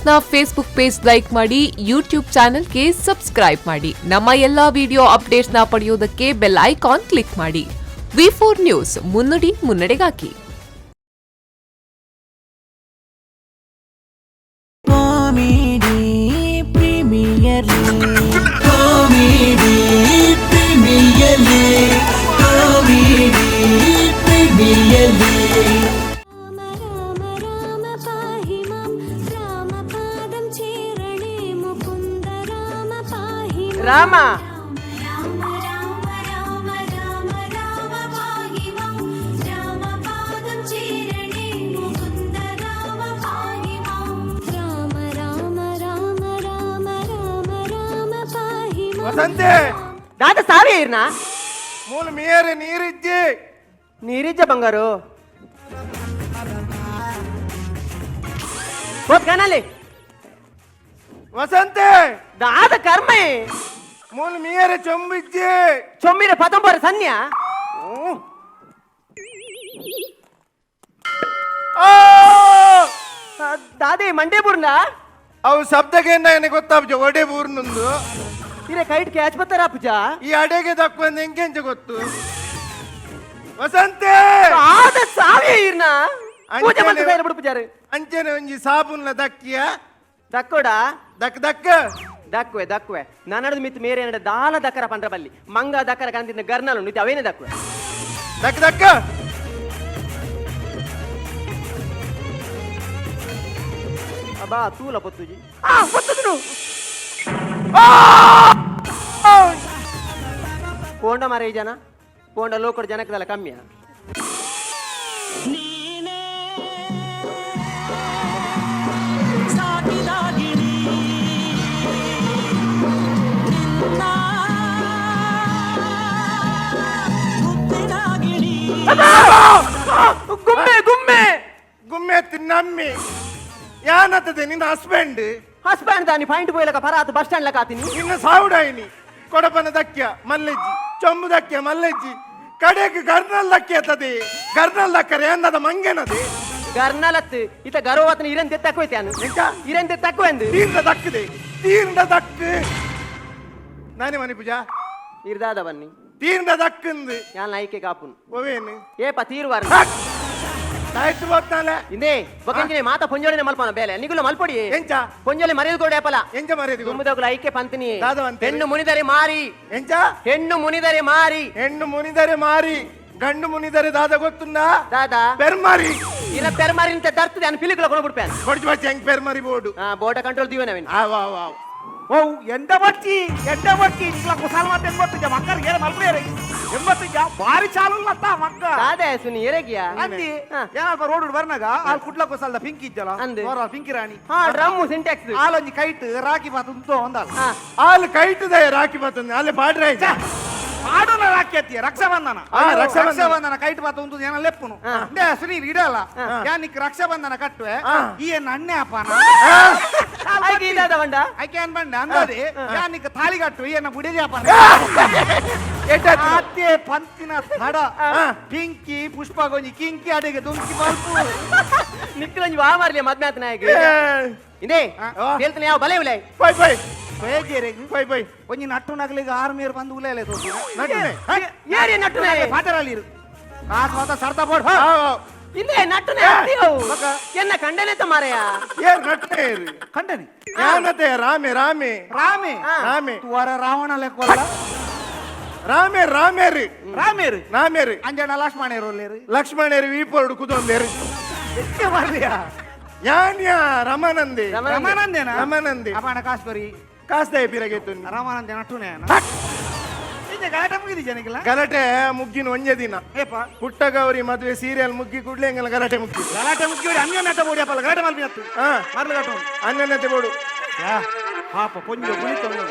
ನ್ಯೂಸ್ನ Facebook page like ಮಾಡಿ, YouTube ಚಾನೆಲ್ಗೆ subscribe ಮಾಡಿ. ನಮ್ಮ ಎಲ್ಲಾ ವಿಡಿಯೋ ಅಪ್ಡೇಟ್ಸ್ನ ಪಡೆಯೋದಕ್ಕೆ ಬೆಲ್ ಐಕಾನ್ ಕ್ಲಿಕ್ ಮಾಡಿ. ವಿ4 ನ್ಯೂಸ್, ಮುನ್ನುಡಿ ಮುನ್ನಡೆಗಾಗಿ. ರಾಮ ವಸಂತೆ ದಾದ ಸಾವೇ ಇರ್ನ ಮೂಲ ಮೇರೆ ನೀರಿಜ್ಜಿ ನೀರಿಜ್ಜ ಬಂಗಾರು ಹೋದ್ ಕನಲ್ಲಿ ವಸಂತೆ ದಾದ ಕರ್ಮೆ ಮೂಲ ಮೇರೆ ಚೊಂಬಿಜ್ಜಿ ಚೊಮ್ಮಿರ ಪತಂಬರ ಸನ್ಯ ದಾದೆ ಮಂಡೆ ಬುರ್ನ ಅವು ಶಬ್ದಕ್ಕೆ ನನಗೆ ಗೊತ್ತಾಗ್ಜ ಒಡೆ ಊರ್ನೊಂದು ಇರೆ ಕೈಟ್ ಕ್ಯಾಚ್ ಬತ್ತಾರ ಪೂಜ ಈ ಅಡೆಗೆ ದಕ್ಕೊಂದು ಹೆಂಗೆಂಚ ಗೊತ್ತು ವಸಂತೆ ದಾದ ಸಾವೇ ಇರ್ನ ಪೂಜೆ ಮಾಡ್ತಾ ಇರ ಬಿಡು ಪೂಜಾರಿ ಅಂಚನೆ ಒಂಜಿ ಸಾಬೂನ್ಲ ದಕ್ಕಿಯ ದಕ್ಕೋಡ ದಕ್ ದಕ್ಕ ದಕ್ವೆ ನನ್ನದು ಮಿತ್ ಮೇರೆ ಏನಡ ದಾಲ ದಕ್ಕರ ಪಂಡ್ರ ಬಲ್ಲಿ ಮಂಗ ದಕ್ಕರ ಕಂತಿನ ಗರ್ನಲು ನಿತ್ ಅವೇನೆ ದಕ್ವೆ ದಕ್ ದಕ್ಕ ಅಬ್ಬಾ ತೂಲ ಪೊತ್ತುಜಿ ಪೊತ್ತುದು ಪೋಂಡ ಮಾರೇ ಜನ ಪೋಂಡ ಲೋಕಡ ಜನಕ್ಕದಲ್ಲ ಕಮ್ಮಿಯ ಗುಮ್ಮೆ ಗುಮ್ಮೆ ಗುಮ್ಮೆ ನಮ್ಮಿ ಯಾನತ್ತದೆ ನಿನ್ನ ಹಸ್ಬೆಂಡ್ ದಾನಿ ಪಾಯಿಂಟ್ ಪೋಯ್ಲಕ ಪರಾತ್ ಬಸ್ ಸ್ಟ್ಯಾಂಡ್ ಲಕ ಆತೀನಿ ನಿನ್ನ ಸಾವುಡಾಯಿನಿ ಕೊಡಪನ ದಕ್ಯ ಮಲ್ಲೆಜ್ಜಿ ಚೊಂಬು ದಕ್ಯ ಮಲ್ಲೆಜ್ಜಿ ಕಡೆಗೆ ಗರ್ನಲ್ ದಕ್ಯ ತದೆ ಗರ್ನಲ್ ದಕ್ಕರೆ ಅನ್ನದ ಮಂಗೆನದೆ ಗರ್ನಲತ್ ಇತ ಗರ್ವವತನ ಇರನ್ ತೆತ್ತಕೋಯ್ತಾನು ಇರನ್ ತೆತ್ತಕೋಂದು ತೀರ್ನ ದಕ್ಕದೆ ತೀರ್ನ ದಕ್ಕು ನಾನೇ ಮನೆ ಪೂಜಾ ಇರ್ದಾದ ಬನ್ನಿ ತೀರ್ನ ದಕ್ಕಂದು ಯಾನ್ ನಾಯ್ಕೆ ಕಾಪುನ್ ಒವೇನು ಏಪ ತೀರ್ವಾರ ಆಯ್ತು ಗೊತ್ತಾಲೆ ಇಂದೇ ಬಕಂಜಿನೆ ಮಾತ ಪೊಂಜೋಳಿನ ಮಲ್ಪನ ಬೇಲೆ ನಿಗುಲ ಮಲ್ಪೊಡಿ ಎಂಚ ಪೊಂಜೋಳಿ ಮರೆಯದು ಕೊಡಿ ಅಪಲ ಎಂಚ ಮರೆಯದು ಗುಮ್ಮದೋಗ್ಲ ಐಕೆ ಪಂತಿನಿ ದಾದವಂತೆ ಹೆಣ್ಣು ಮುನಿದರೆ ಮಾರಿ ಎಂಚ ಹೆಣ್ಣು ಮುನಿದರೆ ಮಾರಿ ಹೆಣ್ಣು ಮುನಿದರೆ ಮಾರಿ ಗಂಡು ಮುನಿದರೆ ದಾದ ಗೊತ್ತುಂದಾ ದಾದ ಪೆರ್ಮಾರಿ ಇರ ಪೆರ್ಮಾರಿ ಅಂತ ದರ್ತದೆ ಅನ್ ಪಿಲಿಕಲ ಕೊಂಡು ಬಿಡ್ಪೇನ್ ಬಡ್ಜಿ ಬಚ್ಚಿ ಹೆಂಗ್ ಪೆರ್ಮಾರಿ ಬೋರ್ಡು ಬೋಟ ಕಂಟ್ರೋಲ್ ದಿವನವಿನ್ ಆ ವಾ ವಾ ಓ ಎಂಡ ಬಟ್ಟಿ ನಿಕ್ಲ ಕುಸಾಲ್ ಮಾತ 80 ಮಕ್ಕಳಿಗೆ ಏನು ಮಲ್ಪೇರಿ 80 ಬಾರಿ ಚಾಲು ಲತ್ತ ಮಕ್ಕ ದಾದ ಸುನಿ ಎರೆಗಿಯ ಅಂದಿ ಏನಪ್ಪ ರೋಡ್ ಬರ್ನಾಗ ಆ ಕುಟ್ಲ ಕುಸಾಲ್ದ ಪಿಂಕಿ ಇದ್ದಲ್ಲ ನೋರ ಪಿಂಕಿ ರಾಣಿ ಡ್ರಮ್ ಸಿಂಟ್ಯಾಕ್ಸ್ ಆಲೊಂಜಿ ಕೈಟ್ ರಾಕಿ ಬಾತ್ ಉಂಟು ಒಂದಲ್ಲ ಆಲ್ ಕೈಟದ ರಾಕಿ ಬತ್ತಂದೆ ಅಲ್ಲಿ ಪಾಡ್ರೆ ಆಡೋನ ರಾಕಿ ಅತ್ತಿ ರಕ್ಷಾಬಂಧನ ರಕ್ಷಾಬಂಧನ ಕೈಟ್ ಬಾತ್ ಉಂಟು ಏನ ಲೆಪ್ಪುನು ದೇ ಸುನೀಲ್ ಇಡಲ್ಲ ಯಾನಿಕ್ ರಕ್ಷಾಬಂಧನ ಕಟ್ಟುವೆ ಈ ಅಣ್ಣೆ ಅಪ್ಪನ ಐಕೆ ಇದಾದ ಬಂಡ ಐಕೆ ಅನ್ ಬಂಡ ಅಂದದೆ ಯಾನಿಕ್ ತಾಳಿ ಕಟ್ಟು ಏನ ಬುಡಿದಿ ಅಪ್ಪನ ಅತ್ತೆ ಪಂತಿನ ತಡ ಪಿಂಕಿ ಪುಷ್ಪಗೊಂಜಿ ಕಿಂಕಿ ಅಡೆಗೆ ದುಂಕಿ ಬಲ್ಪು ನಿಕ್ಕಲಂಜಿ ವಾ ಮಾರ್ಲಿ ಮದ್ನಾತ್ ನಾಯಕ ಇಂದೇ ಹೇಳ್ತಾನೆ ಯಾವ ಬಲೆ ಉಲೈ ಬೈ ಬೈ ಬೈ ಬೈ ಒಂಜಿ ನಟ್ಟು ನಗಲಿಗೆ 6 ಮೇರ್ ಬಂದು ಉಲೇಲೆ ತೋತಿ ಏರಿ ನಟ್ಟುನೆ ಪಾತರಲ್ಲಿ ಇರು ಕಾಸ್ ಮಾತ ಸರ್ತಾ ಬೋಡ್ ಇಂದೇ ನಟ್ಟುನೆ ಅತ್ತಿಯೋ ಎನ್ನ ಕಂಡನೆತ ಮಾರಯ ಏ ನಟ್ಟೆ ಕಂಡನಿ ಯಾನತೆ ರಾಮೆ ರಾಮೆ ರಾಮೆ ರಾಮೆ ತುವರ ರಾವಣ ಲೆಕ್ಕೋಲ್ಲ ರಾಮೆ ರಾಮೇರಿ ರಾಮೇರು ರಾಮೇರಿ ಅಂಜನ ಲಕ್ಷ್ಮಣೇರು ಲಕ್ಷ್ಮಣೇರಿ ವೀಪೋಡು ಕುದೊಂದೇರಿ ಎಷ್ಟೇ ಬರ್ಲಿಯಾ ಯಾನ್ಯ ರಮಾನಂದಿ ರಮಾನಂದೇನ ರಮಾನಂದಿ ಅಪಣ ಕಾಸ್ಪರಿ ಕಾಸ್ತಾಯ ಪಿರಗೆತ್ತು ರಮಾನಂದೆ ನಟ್ಟುನೆ ಈಗ ಗಲಾಟೆ ಮುಗಿದಿ ಜನಕ್ಕಿಲ್ಲ ಗಲಾಟೆ ಮುಗ್ಗಿನ ಒಂದೇ ದಿನ ಏಪ ಪುಟ್ಟ ಗೌರಿ ಮದುವೆ ಸೀರಿಯಲ್ ಮುಗ್ಗಿ ಕೂಡ್ಲೆ ಹಂಗಲ್ಲ ಗಲಾಟೆ ಮುಗ್ಗಿ ಗಲಾಟೆ ಮುಗಿ ಅನ್ಯನತೆ ಬೋಡಿ ಅಪ್ಪ ಗಲಾಟೆ ಮಲ್ಪಿ ಹತ್ತು ಮರ್ಲು ಗಟ್ಟು ಅನ್ನನತೆ ಬೋಡು ಪಾಪ ಪೊಂಜ ಗುಳಿತೊಂದು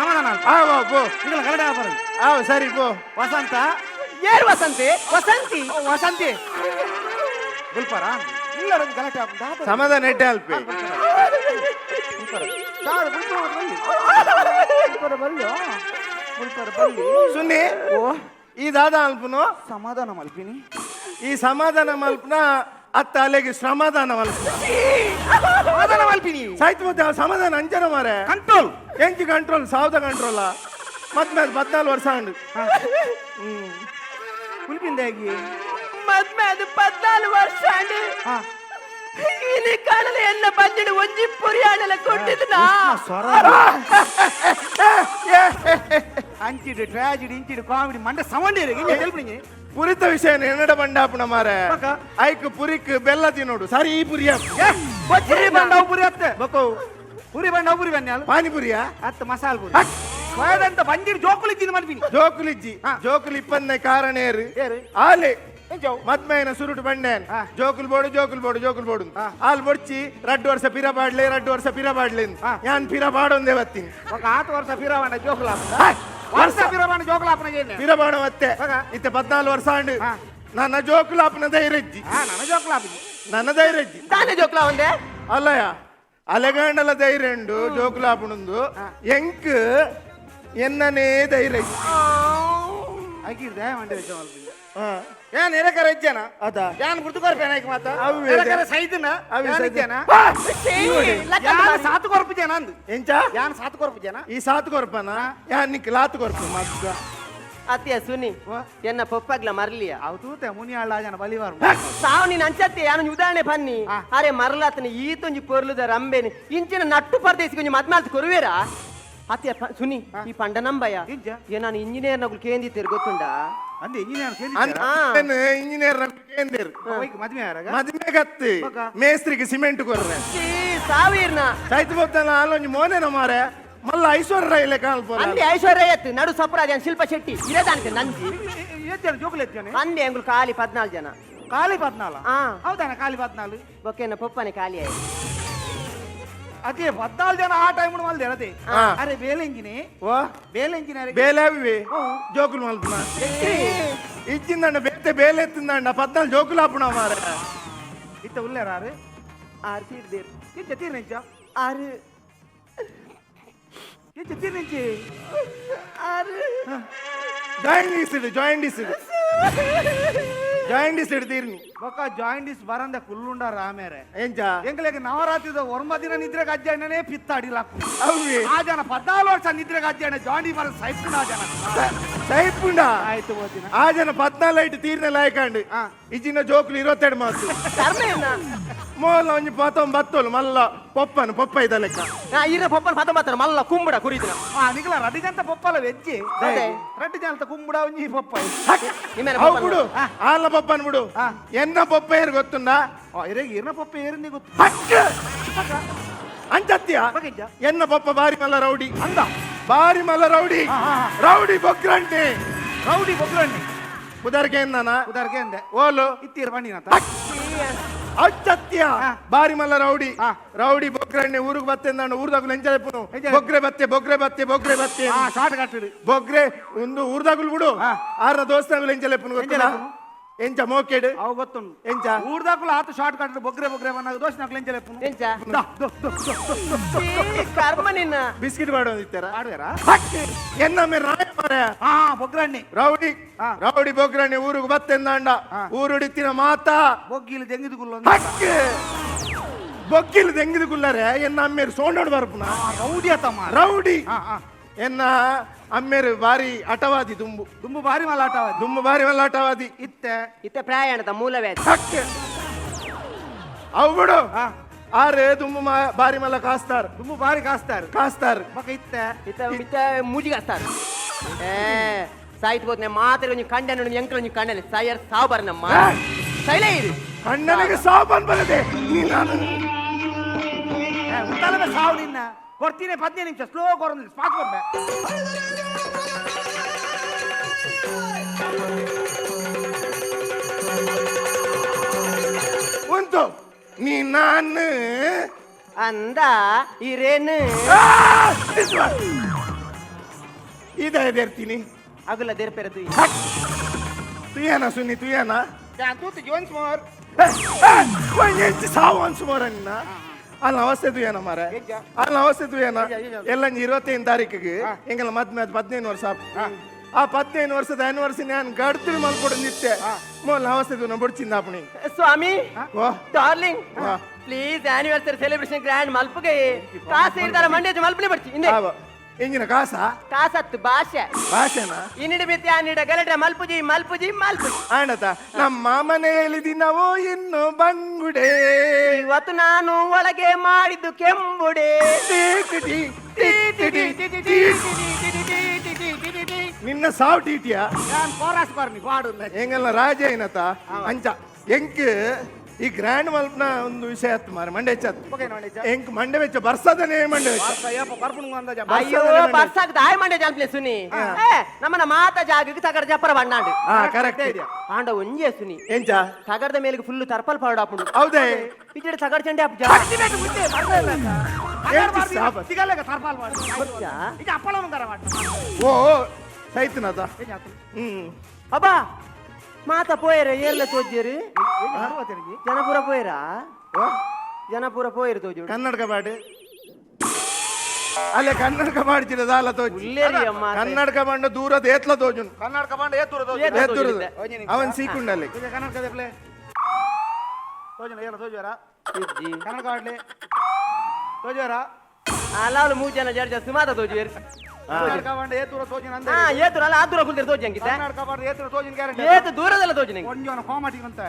ಸಮಾಧಾನ ಬೋ ಈಗ ಗಲಾಟೆ ಬರಲಿ ಸರಿ ಬೋ ವಸಂತ ಏರು ವಸಂತಿ ವಸಂತಿ ವಸಂತಿ ಗುಲ್ಪಾರ ಇಲ್ಲ ಗಲಾಟೆ ಆಗ್ತದ ಸಮಾಧಾನ ಎಡ್ಡೆ ಅಲ್ಪೆ ಸುನ್ನಿ ಈ ದಾದ ಅಲ್ಪನು ಸಮಾಧಾನ ಮಲ್ಪಿನಿ ಈ ಸಮಾಧಾನ ಮಲ್ಪನ ಅತ್ತ ಅಲೆಗೆ ಶ್ರಮದಾನ ಮಲ್ಪನ ಸಮಾಧಾನ ಮಲ್ಪಿನಿ ಸಾಯ್ತು ಮತ್ತೆ ಸಮಾಧಾನ ಅಂಚನ ಮಾರೆ ಕಂಟ್ರೋಲ್ ಎಂಚಿ ಕಂಟ್ರೋಲ್ ಸಾವ್ದ ಕಂಟ್ರೋಲ ಮದ್ಮೇಲೆ 14 ವರ್ಷ ಅಂಡು ಕುಲ್ಪಿಂದಾಗಿ ಮದ್ಮೆ ಅದು 14 ವರ್ಷ ಅಂಡು ಈ ಕಾಲದ ಎಲ್ಲ ಬಂದಿಡು ಒಂಜಿ ಪುರಿಯಾಡಲ ಕೊಟ್ಟಿದ್ನ ಸ್ವರ ಅಂಚಿಡು ಟ್ರಾಜಿಡಿ ಇಂಚಿಡು ಕಾಮಿಡಿ ಮಂಡ ಸವಂಡೇರಿ ಹಿಂಗೆ ತೆಲ್ಪಿಂಗಿ ಪುರಿತ ವಿಷಯ ಎನ್ನಡ ಬಂಡಾಪುಣ ಮಾರೆ ಐಕ್ ಪುರಿಕ್ ಬೆಲ್ಲ ತಿನ್ನೋಡು ಸರಿ ಈ ಪುರಿಯ ಪುರಿ ಬಂಡಾವ್ ಪುರಿ ಅತ್ತೆ ಬಕೋ ಪುರಿ ಬಂಡಾವ್ ಪುರಿ ಬನ್ಯಾಲ್ ಪಾನಿಪುರಿಯ ಅತ್ತ ಮಸಾಲ ಪುರಿ ಸ್ವಾದಂತ ಬಂದಿರು ಜೋಕುಲಿ ತಿನ್ನು ಮಾಡ್ಬಿನಿ ಜೋಕುಲಿಜ್ಜಿ ಜೋಕುಲಿ ಇಪ್ಪನ್ನೆ ಕಾರಣ ಏರು ಆಲೆ ಮದ್ಮೇನ ಸುರುಟು ಬಂಡೇನ್ ಜೋಕುಲ್ ಬೋಡು ಆಲ್ ಬೊಡ್ಚಿ 2 ವರ್ಷ ಪಿರ ಬಾಡ್ಲೆ ಯಾನ್ ಪಿರ ಬಾಡೊಂದೇ ಬತ್ತೀನಿ ఒక 8 ವರ್ಷ ಪಿರವಾಣ ಜೋಕುಲಾಪ ವರ್ಷ ಪಿರವಾಣ ಜೋಕುಲಾಪನ ಏನೆ ಪಿರ ಬಾಡ ಮತ್ತೆ ಇತ್ತೆ 14 ವರ್ಷ ಅಂಡು ನನ್ನ ಜೋಕುಲಾಪನ ಧೈರ್ಯಜ್ಜಿ ನನ್ನ ಜೋಕುಲಾಪನಿ ನನ್ನ ಧೈರ್ಯಜ್ಜಿ ತಾನೇ ಜೋಕ್ಲಾ ಒಂದೇ ಅಲ್ಲಯ್ಯ ಅಲೆಗಂಡಲ ಧೈರ್ಯ ಉಂಡು ಜೋಕುಲಾಪನೊಂದು ಎಂಕ್ ಎನ್ನನೇ ಧೈರ್ಯ ಆಗಿರ್ದೆ ಮಂಡೆ ವಿಷಯ ಏನ್ ಎರಕರ ಇಜ್ಜನ ಅದ ಯಾನ್ ಗುರ್ತು ಪೇನಾಯ್ಕ ಮಾತ ಅವು ಎರಕರ ಸೈದನ ಸೈದನ ಯಾನ್ ಸಾತು ಕೊರಪು ಜನ ಅಂದು ಎಂಚ ಯಾನ್ ಸಾತು ಕೊರಪು ಜನ ಈ ಸಾತ್ ಕೊರ್ಪನ ಯಾನ್ ನಿಕ್ ಲಾತ್ ಕೊರ್ಪ ಮದ್ದ ಅತ್ಯ ಸುನಿ ಎನ್ನ ಪೊಪ್ಪಗ್ಲ ಮರ್ಲಿಯ ಅವು ತೂತೆ ಮುನಿಯಾಳ ಜನ ಬಲಿವಾರ ಸಾವು ನೀನ್ ಅಂಚತ್ತೆ ಯಾನು ಉದಾಹರಣೆ ಬನ್ನಿ ಅರೆ ಮರಲಾತನ ಈತೊಂಜಿ ಪೊರ್ಲುದ ರಂಬೆನಿ ಇಂಚಿನ ನಟ್ಟು ಪರದೇಸಿ ಕೊಂಚ ಮತ್ಮಾಲ್ತ ಕೊರುವೇರಾ ಅತ್ಯ ಸುನಿ ಈ ಪಂಡ ನಂಬಯ್ಯ ನಾನು ಇಂಜಿನಿಯರ್ ನಗುಲು ಕೇಂದಿತ್ತೇರು ಗೊತ್ತುಂಡ ಅಂದೆ ಇಂಜಿನಿಯರ್ ಕೇಂದ್ರ ಮದ್ವೆ ಯಾರಾಗ ಮದ್ಮೆ ಗತ್ತಿ ಮೇಸ್ತ್ರಿಗೆ ಸಿಮೆಂಟ್ ಕೊರ್ರೆ ಸಾವಿರ್ನ ಸೈತ್ ಬೊತ್ತನ ಅಲ್ಲೊಂಜಿ ಮೋನೆನ ಮಾರೆ ಮಲ್ಲ ಐಶ್ವರ್ಯ ರೈ ಲೆಕ್ಕ ಅಲ್ಪ ಅಂದೆ ಐಶ್ವರ್ಯ ಎತ್ತು ನಡು ಸಪ್ರಾಜ ಶಿಲ್ಪ ಶೆಟ್ಟಿ ಇರದಾನಿಕೆ ನಂಜಿ ಎಷ್ಟು ಜನ ಜೋಕುಲು ಎತ್ತಾನೆ ಅಂದೆ ಅಂಗುಲು ಖಾಲಿ 14 ಜನ ಖಾಲಿ 14 ಆ ಹೌದಾನ ಖಾಲಿ 14 ಬೊಕ್ಕೆನ ಪೊಪ್ಪನೆ ಖಾಲಿ ಆಯ್ತು ಅದೇ 14 ಜನ ಆ ಟೈಮ್ ಮಲ್ದೆ ಅದೇ ಅರೆ ಬೇಲೆಂಜಿನಿ ಓ ಬೇಲೆಂಜಿನ ಬೇಲೆವಿ ಜೋಕುಲು ಮಲ್ಪನ ಇಚ್ಚಿಂದಂಡ ಬೇತೆ ಬೇಲೆ ಎತ್ತಿಂದಂಡ 14 ಜೋಕುಲು ಆಪುಣ ಮಾರೆ ಇತ್ತ ಉಲ್ಲೇರಾರು ಆರು ತೀರ್ದೇರು ಇತ್ತ ತೀರ್ನೆಂಚ ಆರು ಇತ್ತ ತೀರ್ನೆಂಚಿ ಆರು ಜಾಯಿಂಡಿಸ್ ತೀರ್ನಿ ಬೊಕ್ಕ ಜಾಯಿಂಡಿಸ್ ಬರಂದ ಕುಲ್ಲುಂಡ ರಾಮೇರೆ ಎಂಚ ಎಂಗ್ಲೆಗ್ ನವರಾತ್ರಿದ 9 ದಿನ ನಿದ್ರೆಗೆ ಅಜ್ಜಣ್ಣನೇ ಪಿತ್ತಾಡಿಲಾಕು ಅವಿ ಆ ಜನ 14 ವರ್ಷ ನಿದ್ರೆಗೆ ಅಜ್ಜಣ್ಣ ಜಾಂಡಿ ಬರ ಸೈಪುಂಡ ಆ ಜನ ಸೈಪುಂಡ ಆಯ್ತು ಓದಿನ ಆ ಜನ 14 ಐಟ್ ತೀರ್ನೆ ಲಾಯ್ಕಂಡು ಇಜ್ಜಿನ ಜೋಕುಲು 22 ಮಾತು ಮೋಲ ಒಂಜಿ 19 ಮಲ್ಲ ಪೊಪ್ಪ ಇದ ಲೆಕ್ಕ ಇರ ಪೊಪ್ಪನ 19 ಮಲ್ಲ ಕುಂಬಡ ಕುರಿದಿನ ನಿಗಲ ರಡಿಗಂತ ಪೊಪ್ಪಲ ವೆಜ್ಜಿ ರಡ್ಡಿ ಜನತ ಕುಂಬುಡ ಒಂಜಿ ಪೊಪ್ಪ ಅವು ಬಿಡು ಆಲ ಪಪ್ಪನ್ ಬಿಡು ಎನ್ನ ಪೊಪ್ಪ ಏರು ಗೊತ್ತುಂಡ ಇರಗೆ ಇರ್ನ ಪೊಪ್ಪ ಏರಿಂದೆ ಗೊತ್ತು ಅಂಚತ್ಯ ಎನ್ನ ಪಪ್ಪ ಬಾರಿ ಮಲ್ಲ ರೌಡಿ ಅಂದ ಬಾರಿ ಮಲ್ಲ ರೌಡಿ ರೌಡಿ ಬೊಗ್ರಂಟೆ ರೌಡಿ ಬೊಗ್ಲಣ್ಣಿ ಉದರ್ಗೆ ಎಂದನ ಉದಾರ್ಗೆ ಅಂದೆ ಓಲು ಇತ್ತೀರ ಬಣ್ಣಿನತ ಅಚ್ಚತ್ಯ ಬಾರಿ ಮಲ್ಲ ರೌಡಿ ಬೊಗ್ರಣ್ಣೆ ಊರಿಗೆ ಬತ್ತೆಂದಾಂಡ ಊರ್ದಾಗುಲು ಎಂಜಲೆಪ್ಪುನು ಬೊಗ್ರೆ ಬತ್ತೆ ಶಾರ್ಟ್ ಕಟ್ಟಿಡು ಬೊಗ್ರೆ ಒಂದು ಊರ್ದಾಗುಲು ಬಿಡು ಆರ್ನ ದೋಸ್ತಾಗುಲು ಎಂಜಲೆಪ್ಪುನು ಗೊತ್ತಿಲ್ಲ ಎಂಚ ಮೋಕೆಡು ಅವು ಗೊತ್ತುಂಡು ಎಂಚ ಊರ್ದಾಕುಲು ಆತು ಶಾರ್ಟ್ ಕಟ್ಟಿಡು ಬೊಗ್ರೆ ಬನ್ನಾಗ ದೋಷ ನಕ್ಲು ಎಂಜಲೆಪ್ಪುನು ಎಂಚ ಕರ್ಮ ನಿನ್ನ ಬಿಸ್ಕಿಟ್ ಮಾಡೋದಿತ್ತಾರ ಆಡ್ವೇರಾ ಎನ್ನಮ್ಮೆ ರಾಯ ಮಾರ ಬೊಗ್ರಣ್ಣಿ ರೌಡಿ ಬೊಗ್ರಣ್ಣೆ ಊರಿಗೆ ಬತ್ತೆಂದಾಂಡ ಊರುಡಿತ್ತಿನ ಮಾತಾ ಬೊಗ್ಗಿಲು ತೆಂಗಿದುಗುಲ್ಲ ಬೊಗ್ಗಿಲು ತೆಂಗಿದುಗುಲ್ಲರೆ ಎನ್ನ ಅಮ್ಮೇರು ಸೋಂಡೋಡು ಬರ್ಪುನ ರೌಡಿ ಅತ್ತಮ್ಮ ರೌಡಿ ಎನ್ನ ಅಮ್ಮೇರು ಬಾರಿ ಅಟವಾದಿ ದುಂಬು ಬಾರಿ ಮಲಾಟವಾದಿ ಬಾರಿ ಮಲ್ಲಾಟವಾದಿ ಇತ್ತ ಪ್ರಯಾಣದ ಮೂಲವೇ ಅವು ಬಿಡು ಆರೆ ದುಂಬು ಬಾರಿ ಮಲ್ಲ ದುಂಬು ಬಾರಿ ಕಾಸ್ತಾರ ಬಕ ಇತ್ತ ಮುಜಿಗಾಸ್ತಾರ ಸಾಯ್ತು ಹೋದ್ನೆ ಮಾತ್ರ ಒಂಜಿ ಕಂಡನ ಎಂಕಲ ಒಂಜಿ ಕಂಡನೆ ಸಾಯರ್ ಸಾವು ಬರ್ನಮ್ಮ ಸೈಲೇ ಇರು ಕಣ್ಣನಿಗೆ ಸಾವು ಬಂದ್ಬರದೆ ಉಂಟಲ್ಲ ಸಾವು ನಿನ್ನ ಕೊಡ್ತೀನಿ 15 ನಿಮಿಷ ಸ್ಲೋ ಕೊರೊಂದು ಸ್ಪಾಟ್ ಕೊಡ್ಬೆ ಉಂಟು ನೀ ನಾನು ಅಂದ ಇರೇನು ಇದೇರ್ತೀನಿ ಅಗುಲ ದೇರ್ಪೆರ ತುಯನ ಸುನಿ ತುಯನ ತೂತು ಜೋನ್ಸ್ ಮೋರ್ ಸಾವು ಅನ್ಸುಮಾರ ನಿನ್ನ ಅಲ್ಲಿ ಅವಸ್ಥೆ ತುಯನ ಮಾರ ಅಲ್ಲಿ ಅವಸ್ಥೆ ತುಯನ ಎಲ್ಲ 25 ತಾರೀಕಿಗೆ ಎಂಗಲ ಮದ್ಮೆ 15 ವರ್ಷ ಆ 15 ವರ್ಷದ ಆನಿವರ್ಸರಿ ನಾನು ಗಡ್ತಿಲ್ ಮಲ್ಕೊಡು ನಿತ್ಯ ಮೊದಲ ಅವಸ್ಥೆ ಬುಡ್ಚಿಂದ ಅಪ್ಪಣಿ ಸ್ವಾಮಿ ಓ darling please anniversary celebration grand ಮಲ್ಪಗೆ ಕಾಸು ಇರ್ತಾರ ಮಂಡ್ಯ ಮಲ್ಪನೆ ಬರ್ಚಿ ಹಿಂದೆ ಎಂಜಿನ ಕಾಸ ಕಾಸತ್ತು ಭಾಷೆ ಭಾಷೆನಾ ಇನ್ನಿಡ ಮಿತಿ ಅನ್ನಿಡ ಗಲಟೆ ಮಲ್ಪುಜಿ ಮಲ್ಪುಜಿ ಮಲ್ಪುಜಿ ಆಣತ ನಮ್ಮ ಮನೆಯಲ್ಲಿ ದಿನವೋ ಇನ್ನು ಬಂಗುಡೆ ಇವತ್ತು ನಾನು ಒಳಗೆ ಮಾಡಿದ್ದು ಕೆಂಬುಡೆ ನಿನ್ನ ಸಾವು ಟೀಟಿಯ ನಾನು ಕೋರಸ್ ಬರ್ನಿ ಪಾಡು ಎಂಗೆಲ್ಲ ರಾಜ ಏನತ ಅಂಚ ಎಂಕ್ ಈ ಗ್ರ್ಯಾಂಡ್ ಮಲ್ಪ್ನ ಒಂದು ವಿಷಯ ಆಯ್ತು ಮಾರ ಮಂಡೆ ಎಂಕ್ ಮಂಡೆ ವೆಚ್ಚ ಬರ್ಸದನೇ ಮಂಡೆ ವೆಚ್ಚ ಅಯ್ಯೋ ಬರ್ಸಾಕ್ ದಾಯ ಮಂಡ್ಯ ಜಾನ್ಪ್ಲೆ ಸುನಿ ನಮ್ಮನ ಮಾತ ಜಾಗಕ್ಕೆ ತಗಡ ಜಪ್ಪರ ಬಣ್ಣಾಂಡು ಕರೆಕ್ಟ್ ಆಂಡ ಒಂಜೆ ಸುನಿ ಎಂಚ ತಗಡದ ಮೇಲೆ ಫುಲ್ ತರ್ಪಲ್ ಪಾಡು ಆಪುಂಡು ಹೌದೇ ಇಜ್ಜೆ ತಗಡ ಚಂಡೆ ಆಪು ಓ ಸೈತನದ ಅಬ್ಬಾ ಮಾತ ಪೋಯರ ಎಲ್ಲ ತೋಜ್ಜೇರಿ ಜನಪುರ ಪೋಯರಾ ಜನಪುರ ಪೋಯರು ತೋಜು ಕನ್ನಡಕ ಬಾಡು ಅಲ್ಲೇ ಕನ್ನಡಕ ಮಾಡ್ತಿರೋದ ಅಲ್ಲ ತೋಜು ಉಲ್ಲೇರಿ ಅಮ್ಮ ಕನ್ನಡಕ ಬಂಡ ದೂರದ ಏತ್ಲ ತೋಜುನ್ ಕರ್ನಾಟಕ ಬಂಡ ಏತುರದ ಅವನ್ ಸೀಕುಂಡಲ್ಲಿ ಕನ್ನಡಕದ ಪ್ಲೇ ತೋಜನ ಏನ ತೋಜರ ಕನ್ನಡಕ ಆಡ್ಲಿ ತೋಜರ ಅಲಾವಲು 3 ಜನ ಜಡ್ಜ ಸುಮಾತ ತೋಜೇರಿ ಕನ್ನಡಕ ಬಂಡ ಏತುರ ತೋಜನ ಅಂದ ಏತುರ ಅಲ್ಲ ಆದುರ ಕುಲ್ದಿರ ತೋಜಂಗಿತ ಕನ್ನಡಕ ಬಂಡ ಏತುರ ತೋಜನ ಗ್ಯಾರಂಟಿ ಏತು ದೂರದಲ್ಲ ತೋಜನೆ ಒಂಜೋನ ಫಾರ್ಮಾಟಿ ಅಂತ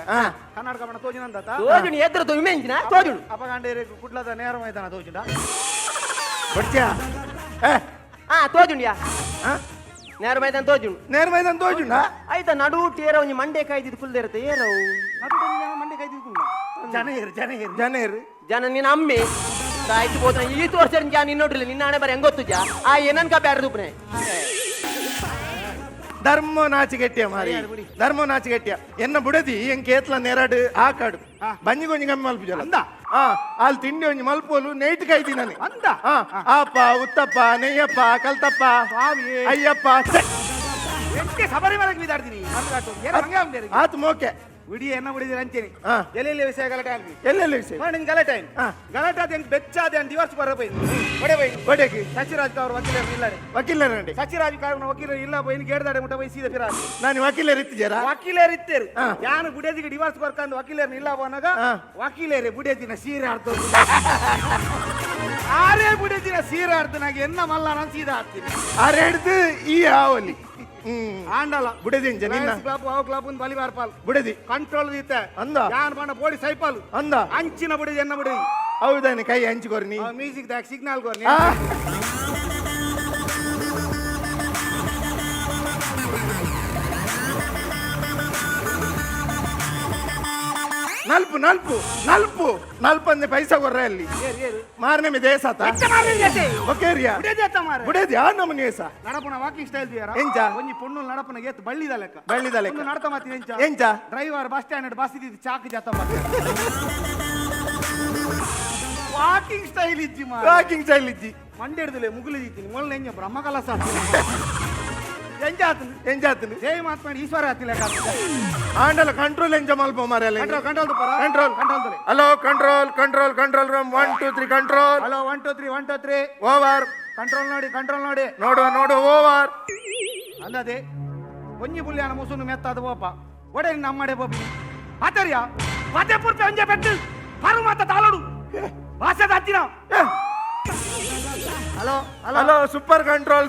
ಕನ್ನಡಕ ಬಂಡ ತೋಜನ ಅಂದತ ತೋಜುನಿ ಎದ್ರ ತೋ ಇಮೆಂಜಿನ ತೋಜುನು ಅಪಗಂಡೇರಿ ಕುಡ್ಲದ ನೇರ ಮೈದಾನ ತೋಜುಂಡ ಬಡ್ತ್ಯಾ ತೋಜುಂಡಿಯಾ ನೇರ ಮೈದಾನ ತೋಜುಂಡು ನೇರ ಮೈದಾನ ತೋಜುಂಡ ಆಯ್ತಾ ನಡು ಟೇರ ಒಂಜಿ ಮಂಡೆ ಕಾಯ್ದಿದ್ದು ಕುಲ್ದಿರತ್ತೆ ಏರವು ಮಂಡಿ ಕೈ ತಿಳ್ಕೊಂಡು ಜನ ಏರು ಜನ ನಿನ್ನ ಅಮ್ಮೆ ಆಯ್ತು ಹೋದ ಈ ವರ್ಷ ನೀನ್ ನೋಡ್ರಿಲ್ಲ ನಿನ್ನ ಹಣೆ ಬರ ಹೆಂಗೊತ್ತು ಜಾ ಏನನ್ ಕಾ ಬ್ಯಾಡ ದೂಪ್ನೆ ಧರ್ಮ ನಾಚಿಗೆಟ್ಟಿಯ ಮಾರಿ ಧರ್ಮ ನಾಚಿಗೆಟ್ಟಿಯ ಎನ್ನ ಬುಡದಿ ಎಂಕ್ ಏತ್ಲ ನೆರಡು ಆಕಾಡು ಬಂಜಿ ಕೊಂಜಿ ಕಮ್ಮಿ ಮಲ್ಪುಜಲ ಅಂದ ಅಲ್ಲಿ ತಿಂಡಿ ಒಂಜಿ ಮಲ್ಪೋಲು ನೈಟ್ ಕಾಯ್ತಿ ನಾನು ಅಂದ ಆಪ ಉತ್ತಪ್ಪ ನೆಯ್ಯಪ್ಪ ಕಲ್ತಪ್ಪ ಸ್ವಾಮಿ ಅಯ್ಯಪ್ಪ ಎಂಟೆ ಸಬರಿಮಲೆಗೆ ಬಿದ್ದಾಡ್ತೀನಿ ಆತು ಮೋಕೆ ವಿಡಿ ಎನ್ನ ಬಿಡಿದಿರ ಅಂತೀನಿ ಎಲ್ಲೆಲ್ಲಿ ವಿಷಯ ಗಲಾಟೆ ಆಗ್ಲಿ ಎಲ್ಲೆಲ್ಲ ವಿಷಯ ನಿನ್ ಗಲಾಟೆ ಗಲಾಟೆ ಅದ ಹೆಂಗ್ ಬೆಚ್ಚಾದೆ ಅಂತ ದಿವಸ ಬರಬೈ ಒಡೆ ಬೈ ಬಡೇಕಿ ಸಚಿರಾಜ್ ಅವ್ರ ವಕೀಲರು ಇಲ್ಲಡೆ ವಕೀಲರಂడి ಸಚಿರಾಜ್ ಕಾರಣ ವಕೀಲರು ಇಲ್ಲ ಬೈನ್ ಕೇಳ್ದಾಡೆ ಮುಟ ಬೈ ಸೀದಾ ಫಿರಾಜ್ ನಾನು ವಕೀಲರು ಇತ್ತಿದ್ದೀರಾ ವಕೀಲರು ಇತ್ತೇರು ಯಾನು ಬುಡೇದಿಗೆ ಡಿವೋರ್ಸ್ ಬರ್ಕಂದು ವಕೀಲರು ಇಲ್ಲ ಅವನಾಗ ವಕೀಲರೇ ಬುಡೇದಿನ ಸೀರೆ ಆಡ್ತು ಆರೇ ಬುಡೇದಿನ ಸೀರೆ ಆಡ್ತಾನಾಗ ಎನ್ನ ಮಲ್ಲ ನಾನು ಸೀದಾ ಆಡ್ತೀನಿ ಆರೇಡ್ದು ಈ ಆವಲಿ ಆಂಡಲ ಬುಡದಿ ನಿನ್ನ ಕ್ಲಬ್ ಅವ ಕ್ಲಬ್ ಒಂದು ಬಲಿ ಬಾರ್ಪಾಲ್ ಬುಡದಿ ಕಂಟ್ರೋಲ್ ದೀತೆ ಅಂದ ಯಾನ್ ಬಂಡ ಬೋಡಿ ಸೈಪಾಲ್ ಅಂದ ಅಂಚಿನ ಬುಡದಿ ಎನ್ನ ಬುಡದಿ ಹೌದಾನೆ ಕೈ ಹಂಚಿಕೋರಿ ನೀ ಮ್ಯೂಸಿಕ್ ದಾಗ ಸಿಗ್ನಲ್ ಗೋರ್ನಿ ನಲ್ಪು ನಲ್ಪು ನಲ್ಪು ನಲ್ಪಂದೆ ಪೈಸಾ ಕೊರ್ರೆ ಅಲ್ಲಿ ಮಾರನೆ ಮೇ ದೇಸಾತ ಒಕ್ಕೇರಿಯಾ ಬುಡೇದಿ ಆ ನಮನೆ ಏಸ ನಡಪನ ವಾಕಿಂಗ್ ಸ್ಟೈಲ್ ದಿಯಾರ ಎಂಚ ಒಂಜಿ ಪೊಣ್ಣು ನಡಪನ ಏತ್ ಬಳ್ಳಿದ ಲೆಕ್ಕ ಬಳ್ಳಿದ ಲೆಕ್ಕ ನಡತ ಮಾತಿ ಎಂಚ ಎಂಚ ಡ್ರೈವರ್ ಬಸ್ ಸ್ಟ್ಯಾಂಡ್ ಬಸ್ ಇದ್ದಿದ್ದು ಚಾಕ್ ಜಾತ ವಾಕಿಂಗ್ ಸ್ಟೈಲ್ ಇಜ್ಜಿ ಮಾ ವಾಕಿಂಗ್ ಸ್ಟೈಲ್ ಇಜ್ಜಿ ಮಂಡೆ ಹಿಡ್ದಲೆ ಮುಗುಲಿ ಇದ್ದೀನಿ ಮೊಳ್ಳ ಎಂಜ ಬ್ರಹ್ಮ ಕಲಸ ಎಂಜ ಆತನು ಎಂಜ ಆತನು ಜೈ ಮಾತ್ಮ ಈಶ್ವರ ಆತಿ ಲೆಕ್ಕ ಆಂಡಲ ಕಂಟ್ರೋಲ್ ಎಂಜ ಮಲ್ಪ ಮಾರಲ್ಲ ಕಂಟ್ರೋಲ್ ಕಂಟ್ರೋಲ್ ತುಪ್ಪರ ಕಂಟ್ರೋಲ್ ಕಂಟ್ರೋಲ್ ತಲೆ hello control control control room 1 2 3 control hello 1 2 3 1 2 3 over control ನೋಡಿ ನೋಡು ನೋಡು ಓವರ್ ಅಲ್ಲದೆ ಒಂಜಿ ಬುಲ್ಯಾನ ಮುಸುನು ಮೆತ್ತಾದ ಬೋಪ ಒಡೆ ನಮ್ಮಡೆ ಬೋಪಿ ಆತರ್ಯ ಮಾತೆ ಪೂರ್ತಿ ಒಂಜೆ ಪೆಟ್ಟು ಪರು ಮಾತ ತಾಲೋಡು ಭಾಷೆ ಹತ್ತಿರ ಹಲೋ ಹಲೋ ಸೂಪರ್ ಕಂಟ್ರೋಲ್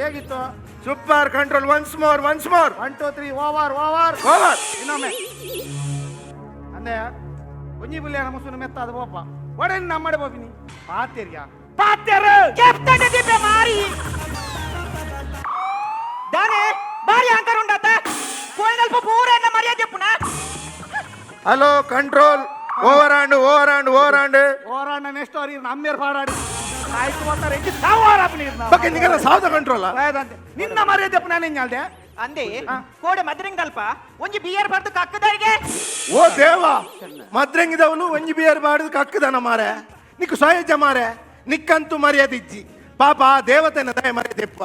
ಹೇಗಿತ್ತು super control once more 1 2 3 over over ಇನ್ನೊಮ್ಮೆ ಅಂದೆ ಒಂಜಿ ಬುಲ್ಯಾನ ಮುಸುನು ಮೆತ್ತಾದ ಬೋಪ ಒಡೆ ನಮ್ಮಡೆ ಬೋಪಿನಿ ಪಾತ್ಯರ ಕೆಪ್ತಡೆ ದಿಬ್ಬೆ ಮಾರಿ ದಾನೆ ಬಾರಿ ಅಂಕರ್ ಉಂಡತ ಕೋಯಿನಲ್ಪ ಪೂರನ್ನ ಮರ್ಯಾದೆ చెప్పునా ಹಲೋ ಕಂಟ್ರೋಲ್ ಓವರ್ ಓರಾಣ ನೆಕ್ಸ್ಟ್ ಅವ್ರಿಗೆ ನಮ್ಮೇರ್ ಪಾಡಾಡಿ ಆಯ್ತು ಅಂತ ರೆಡ್ಡಿ ಸಾವಾರ ಬಗ್ಗೆ ನಿಗಲ್ಲ ಸಾವ್ದ ಕಂಟ್ರೋಲ್ ನಿನ್ನ ಮರ್ಯಾದೆ ನಾನು ಹೆಂಗ್ ಹೇಳ್ದೆ ಅಂದೆ ಕೋಡೆ ಮದ್ರಿಂಗಲ್ಪ ಒಂಜಿ ಬಿಯರ್ ಬರ್ದು ಕಕ್ಕದರಿಗೆ ಓ ದೇವ ಮದ್ರಂಗಿದವನು ಒಂಜಿ ಬಿಯರ್ ಬಾಡಿದ ಕಕ್ಕದನ ಮಾರೆ ನಿಕ್ಕು ಸಹಜ ಮಾರೆ ನಿಕ್ಕಂತೂ ಮರ್ಯಾದೆ ಇಜ್ಜಿ ಪಾಪ ದೇವತೆನ ದಯ ಮರ್ಯಾದೆಪ್ಪ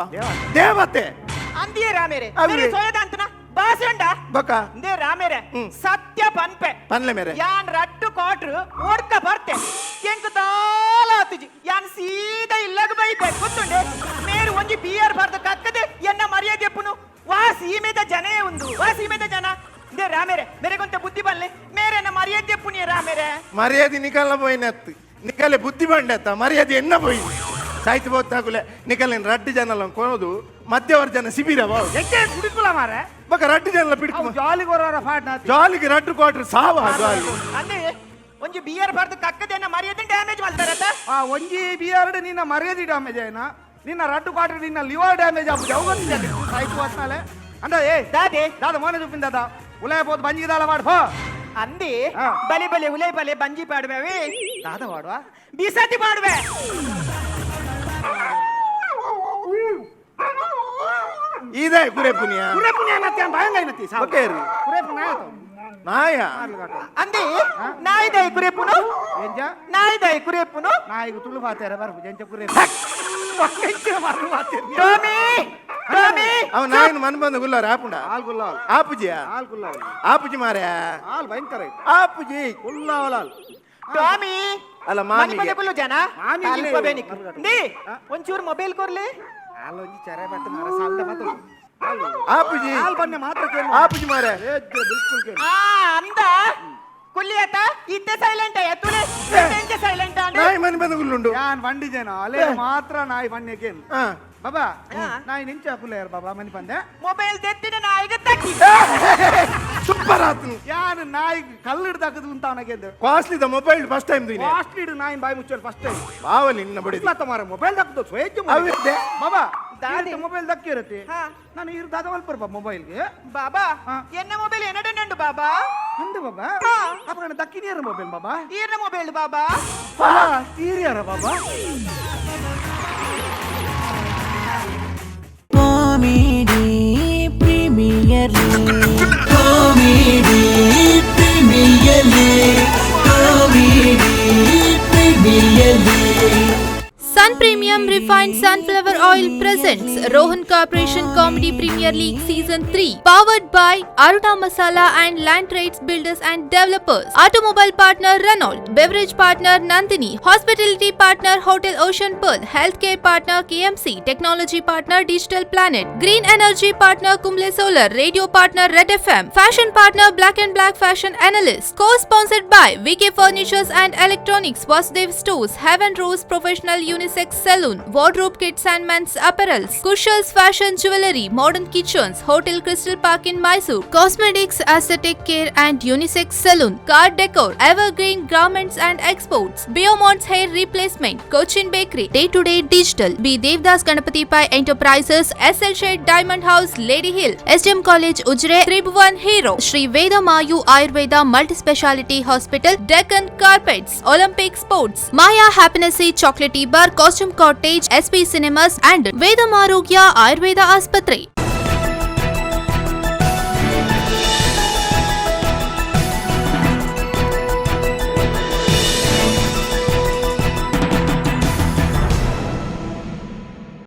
ದೇವತೆ ಅಂದಿಯೇ ರಾಮೇರೆ ಅವ್ರೆ. ಮೇರೆ ಸೋಯದ ಅಂತನ ಬಾಸಂಡ ಬಕ ಇಂದೇ ರಾಮೇರೆ ಸತ್ಯ ಪನ್ಪೆ ಪನ್ಲೆ ಮೇರೆ ಯಾನ್ ರಟ್ಟು ಕೋಟ್ರು ಓಡ್ಕ ಬರ್ತೆ ಕೆಂಕು ತಾಲಾತುಜಿ ಯಾನ್ ಸೀದಾ ಇಲ್ಲಗ ಬೈದೆ ಗೊತ್ತುಂಡೆ ಮೇರು ಒಂಜಿ ಬಿಯರ್ ಬರ್ದು ಕಕ್ಕದೆ ಎನ್ನ ಮರ್ಯಾದೆ ಎಪ್ಪುನು ವಾ ಸೀಮೆದ ಜನೇ ಉಂದು ವಾ ಸೀಮೆದ ಜನ ಇಂದೇ ರಾಮೇರೆ ಮೇರೆಗೊಂತ ಬುದ್ಧಿ ಬಲ್ಲೆ ಮೇರೆನ ಮರ್ಯಾದೆ ಎಪ್ಪುನಿ ರಾಮೇರೆ ಮಾರೆ ಮರ್ಯಾದೆ ನಿಕಲ್ನ పోయినತ್ತು ನಿಕಲೆ ಬುದ್ಧಿ ಬಂಡೆತ್ತ ಮರ್ಯಾದೆ ಎನ್ನ పోయింది ಸಾಯ್ತು ಬೋತ್ತಾಗುಲೆ ನಿಕಲಿನ ರಡ್ಡು ಜನಲ ಕೊನೋದು ಮಧ್ಯವರ್ಜನ ಶಿಬಿರ ಎಕ್ಕೆ ಕುಡಿಕುಲ ಮಾರೆ ಬಕ ರಡ್ಡು ಜನಲ ಬಿಡ್ಕು ಜಾಲಿ ಕೊರೋರ ಪಾಟ್ನ ಜಾಲಿಗೆ ರಡ್ಡು ಕ್ವಾರ್ಟರ್ ಸಾವ ಜಾಲಿ ಅಂದ್ರೆ ಒಂಜಿ ಬಿಯರ್ ಬರ್ದು ಕಕ್ಕದೇನ ಮರ್ಯಾದೆ ಡ್ಯಾಮೇಜ್ ಮಾಡ್ತಾರತ್ತ ಒಂಜಿ ಬಿಯರ್ಡ್ ನಿನ್ನ ಮರ್ಯಾದೆ ಡ್ಯಾಮೇಜ್ ಆಯ್ನ ನಿನ್ನ ರಡ್ಡು ಕ್ವಾರ್ಟರ್ ನಿನ್ನ ಲಿವರ್ ಡ್ಯಾಮೇಜ್ ಆಗುದು ಅವಗೊಂದು ಸಾಯ್ತು ಹೋದ್ಮೇಲೆ ಅಂದ್ರೆ ದಾದೆ ದಾದ ಮೋನೆ ದುಪ್ಪಿನ ದಾದ ಉಲಯ పోతు ಬಂಜಿದಾಳ ಮಾಡ್ಬೋ ಅಂದಿ ಹಾ. ಬಲೆ ಬಲೆ ಉಲೆ ಬಲೆ ಬಂಜಿ ಪಾಡುವೆ ದಾದ ಮಾಡುವ ಬಿಸತಿ ಪಾಡುವೆ ಇದೇ ಕುರೆ ಪುನಿಯ ಕುರೆ ಪುಣ್ಯ ನತ್ಯ ಭಯಂಗ ನತ್ತಿ ಓಕೆ ರೀ ಕುರೆ ಪುಣ್ಯ ನಾಯ ಅಂದಿ ನಾಯಿದೈ ಕುರೆಪುನು ಎಂಜ ನಾಯಿದೈ ಕುರೆಪುನು ನಾಯಿಗೆ ತುಳು ಬಾತೇರ ಬರ್ಬು ಜಂಚ ಕುರೆ ಬರ್ಬು ಬಾತೇರ ಟೋಮಿ ಟೋಮಿ ಅವ ನಾಯಿನ ಮನ್ ಬಂದ ಗುಲ್ಲಾರ ಆಪುಂಡ ಹಾಲ್ ಗುಲ್ಲಾಲ್ ಆಪುಜಿಯ ಹಾಲ್ ಗುಲ್ಲಾಲ್ ಆಪುಜಿ ಮಾರ್ಯ ಹಾಲ್ ಭಯಂಕರ ಐತಿ ಆಪುಜಿ ಗುಲ್ಲಾವಲಾಲ್ ಟೋಮಿ ಅಲ್ಲ ಮನೆ ಮಾಮಿಗೆ ಮನೆ ಬುಲ್ಲು ಜನ ಮಾಮಿಗೆ ತಾಲಿಕೋಬೇನಿಕ್ ನಿ ಒಂಚೂರು ಮೊಬೈಲ್ ಕೊರ್ಲಿ ಹಾಲ್ ಒಂಜಿ ಚೆರೆ ಬಟ್ಟು ಮಾರ ಸಾಲ್ದ ಮಾತು ಆಪುಜಿ ಹಾಲ್ ಬನ್ನೆ ಮಾತ್ರ ಕೇಳು ಆಪುಜಿ ಮಾರ್ಯ ಬಿಲ್ಕುಲ್ ಕೇಳು ಅಂದ ಕುಲ್ಲಿಯತ ಇತ್ತೆ ಸೈಲೆಂಟ್ ಎತ್ತುಲೆ ಎಂಜ ಸೈಲೆಂಟ್ ಅಂದ್ರೆ ನಾಯಿ ಮನೆ ಬಂದ ಗುಲ್ಲುಂಡು ಯಾನ್ ಬಂಡಿ ಜನ ಅಲೆ ಮಾತ್ರ ನಾಯಿ ಬನ್ನೆ ಕೇಳು ಹಾ ಬಾಬಾ ಹಾ. ನಾಯಿ ನಿಂಚ ಕುಲ್ಲೇರ್ ಬಾಬಾ ಮನಿ ಬಂದೆ ಮೊಬೈಲ್ ತೆತ್ತಿನ ನಾಯಿಗೆ ತಕ್ಕಿ ಸೂಪರ್ ಆತು ಯಾನ್ ನಾಯಿ ಕಲ್ಲಿಡ್ ತಗದು ಅಂತ ಅವನಿಗೆ ಕಾಸ್ಟ್ಲಿ ದ ಮೊಬೈಲ್ ಫಸ್ಟ್ ಟೈಮ್ ದೀನಿ ಕಾಸ್ಟ್ಲಿ ನಾಯಿ ಬಾಯಿ ಮುಚ್ಚಲ್ ಫಸ್ಟ್ ಟೈಮ್ ಬಾವಲಿ ಇನ್ನ ಬಡಿದಿ ಇಸ್ಲಾತ ಮಾರ ಮೊಬೈಲ್ ದಕ್ಕದು ಸ್ವಯಂ ಅವಿದ್ದೆ. ಬಾಬಾ ದಾದಿ. ಮೊಬೈಲ್ ದಕ್ಕಿರುತ್ತೆ ಹಾ. ನಾನು ಇರ್ ದಾದ ಮಲ್ಪರ್ ಬಾ ಮೊಬೈಲ್ಗೆ ಬಾಬಾ ಹಾ. ಎನ್ನ ಮೊಬೈಲ್ ಎನ್ನಡಂಡು ಬಾಬಾ ಅಂದೆ ಬಾಬಾ ಹಾ. ಅಪ್ಪ ದಕ್ಕಿನಿಯರ ಮೊಬೈಲ್ ಬಾಬಾ ಈರ್ನ mobile Baba ತೀರಿಯಾರ Baba Comedy Premier League. Comedy Premier League. Comedy Premier League. Sun Premium Refined Sunflower Oil presents Rohan Corporation Comedy Premier League Season 3, powered by Aruna Masala and Land Trades Builders and Developers, Automobile Partner Renault, Beverage Partner Nandini, Hospitality Partner Hotel Ocean Pearl, Healthcare Partner KMC, Technology Partner Digital Planet, Green Energy Partner Kumble Solar, Radio Partner Red FM, Fashion Partner Black and Black Fashion Analyst, co-sponsored by VK Furnitures and Electronics, Vasudev Stores, Heaven Rose Professional Unisex Saloon, Wardrobe Kits and Men's Apparels, Kushals Fashion Jewelry, Modern Kitchens, Hotel Crystal Park in Mysore, Cosmetics, Aesthetic Care and Unisex Saloon, Car Decor, Evergreen Garments and Exports, Biomont's Hair Replacement, Cochin Bakery, Day-to-Day Digital, B. Devdas Ganapati Pai Enterprises, SL Shade Diamond House, Lady Hill, SDM College Ujre, Tribhuvan Hero, Sri Veda Mayu Ayurveda Multi-Speciality Hospital, Deccan Carpets, Olympic Sports, Maya Happinessy Chocolatey Bar, Costume Cottage, SP Cinemas and Vedamarogya Ayurveda Aspatri.